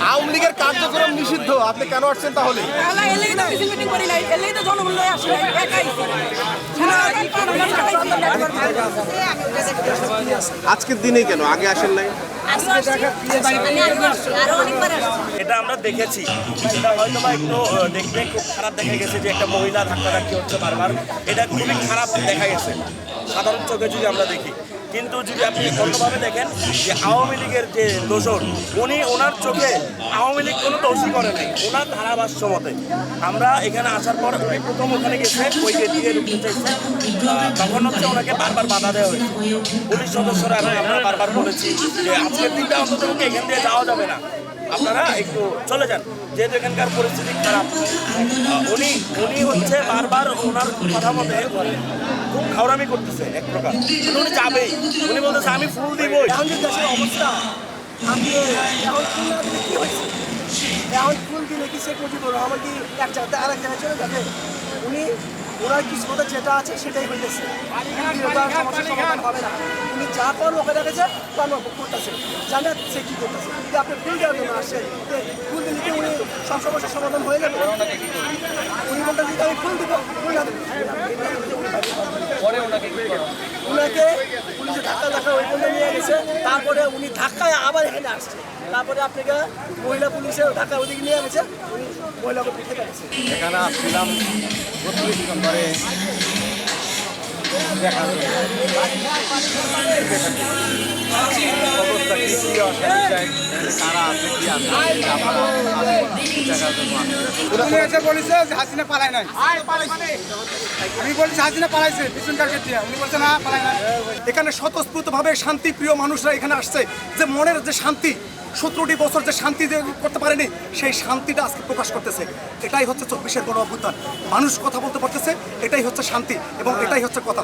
আওয়ামী লীগের কার্যক্রম নিষিদ্ধ, আপনি কেন আসছেন তাহলে? আজকের দিনে কেন আগে আসেন নাই? এটা আমরা দেখেছি, এটা হয়তো বা একটু দেখতে খুব খারাপ দেখা গেছে যে একটা মহিলা ধাক্কাধাক্কি হচ্ছে বারবার, এটা খুবই খারাপ দেখা গেছে সাধারণ চোখে যদি আমরা দেখি। কিন্তু যদি আপনি অন্যভাবে দেখেন যে আওয়ামী লীগের যে দোষর, উনি ওনার চোখে আওয়ামী লীগ কোনো দোষই করে নাই ওনার ধারাভাষ্য মতে। আমরা এখানে আসার পর উনি প্রথম ওখানে গেছে, ওই গেট দিয়ে ঢুকতে চাইছে, তখন হচ্ছে ওনাকে বারবার বাধা দেওয়া হয়েছে পুলিশ সদস্যরা। এবং আমরা বারবার বলেছি যে আজকের দিনটা অন্তত এখান দিয়ে যাওয়া যাবে না, আপনারা একটু চলে যান, যেহেতু এখানকার পরিস্থিতি খারাপ। উনি হচ্ছে বারবার ওনার কথা মতে খুব খাওয়ামি করতেছে এক প্রকার, উনি যাবেই, উনি বলতেছে আমি ফুল দিবই। এখন যে দেশের অবস্থা, আপনি এখন ফুল না দিলে কী হয়েছে? এখন ফুল দিলে কি শেখ মুজিবুর রহমান কি এক জায়গাতে আরেক জায়গায় চলে যাবে? ওনার কিছু কথা যেটা আছে সেটাই হইতেছে, সমস্যার সমাধান হবে না। উনি যা কর্ম করে রেখেছে কর্ম করতেছে, জানেন সে কী করতেছে। যদি আপনি ফুল দেওয়ার জন্য আসেন, ফুল দিলে কি উনি সব সমস্যার সমাধান হয়ে যাবে? উনি বলতেছে যে আমি ফুল দিব, ফুল না দেবো। উনাকে পুলিশে ধাক্কা ওই পর্যন্ত নিয়ে গেছে, তারপরে উনি ধাক্কায় আবার এখানে আসছে, তারপরে আপনাকে মহিলা পুলিশে ধাক্কা ওদিকে নিয়ে গেছে, উনি মহিলাকে পিঠে গেছে। এখানে আসছিলাম 32 নম্বরে দেখার জন্য। অবস্থা কি কারা আছে কি আছে দেখার জন্য বলেছে হাসিনা পালায় নাই। আমি বলছি হাসিনা পালাইছে পিছনকার দিয়ে, উনি বলছে না পালায় নাই। এখানে স্বতঃস্ফূর্তভাবে শান্তিপ্রিয় মানুষরা এখানে আসছে, যে মনের যে শান্তি, 17টি বছর যে শান্তি করতে পারেনি সেই শান্তিটা আজকে প্রকাশ করতেছে। এটাই হচ্ছে 24-এর গণ অভ্যুত্থান। মানুষ কথা বলতে পারতেছে, এটাই হচ্ছে শান্তি এবং এটাই হচ্ছে কথা।